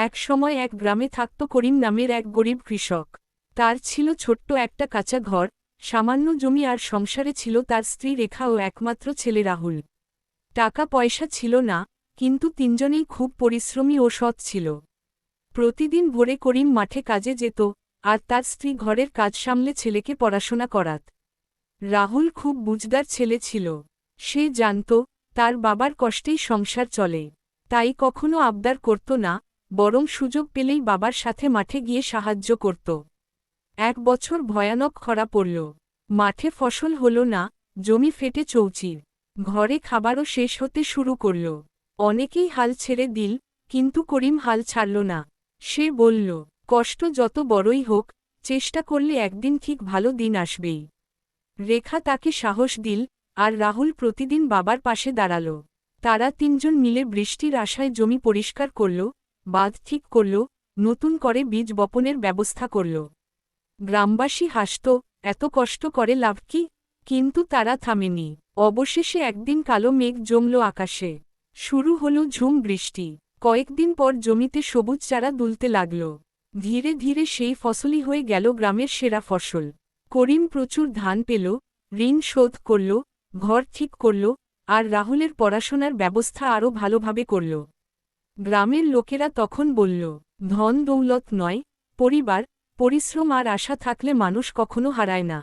এক সময় এক গ্রামে থাকত করিম নামের এক গরিব কৃষক। তার ছিল ছোট্ট একটা কাঁচা ঘর, সামান্য জমি আর সংসারে ছিল তার স্ত্রী রেখা ও একমাত্র ছেলে রাহুল। টাকা পয়সা ছিল না, কিন্তু তিনজনেই খুব পরিশ্রমী ও সৎ ছিল। প্রতিদিন ভোরে করিম মাঠে কাজে যেত, আর তার স্ত্রী ঘরের কাজ সামলে ছেলেকে পড়াশোনা করাত। রাহুল খুব বুঝদার ছেলে ছিল। সে জানত তার বাবার কষ্টেই সংসার চলে, তাই কখনো আবদার করত না, বরং সুযোগ পেলেই বাবার সাথে মাঠে গিয়ে সাহায্য করত। এক বছর ভয়ানক খরা পড়ল। মাঠে ফসল হল না, জমি ফেটে চৌচির। ঘরে খাবারও শেষ হতে শুরু করল। অনেকেই হাল ছেড়ে দিল, কিন্তু করিম হাল ছাড়ল না। সে বলল, কষ্ট যত বড়ই হোক, চেষ্টা করলে একদিন ঠিক ভালো দিন আসবেই। রেখা তাকে সাহস দিল, আর রাহুল প্রতিদিন বাবার পাশে দাঁড়াল। তারা তিনজন মিলে বৃষ্টির আশায় জমি পরিষ্কার করল, বাঁধ ঠিক করল, নতুন করে বীজ বপনের ব্যবস্থা করল। গ্রামবাসী হাসত, এত কষ্ট করে লাভ কি? কিন্তু তারা থামেনি। অবশেষে একদিন কালো মেঘ জমল আকাশে। শুরু হল ঝুম বৃষ্টি। কয়েকদিন পর জমিতে সবুজ চারা দুলতে লাগল। ধীরে ধীরে সেই ফসলই হয়ে গেল গ্রামের সেরা ফসল। করিম প্রচুর ধান পেল, ঋণ শোধ করল, ঘর ঠিক করল, আর রাহুলের পড়াশোনার ব্যবস্থা আরও ভালোভাবে করল। গ্রামের লোকেরা তখন বলল, ধন দৌলত নয়, পরিবার, পরিশ্রম আর আশা থাকলে মানুষ কখনো হারায় না।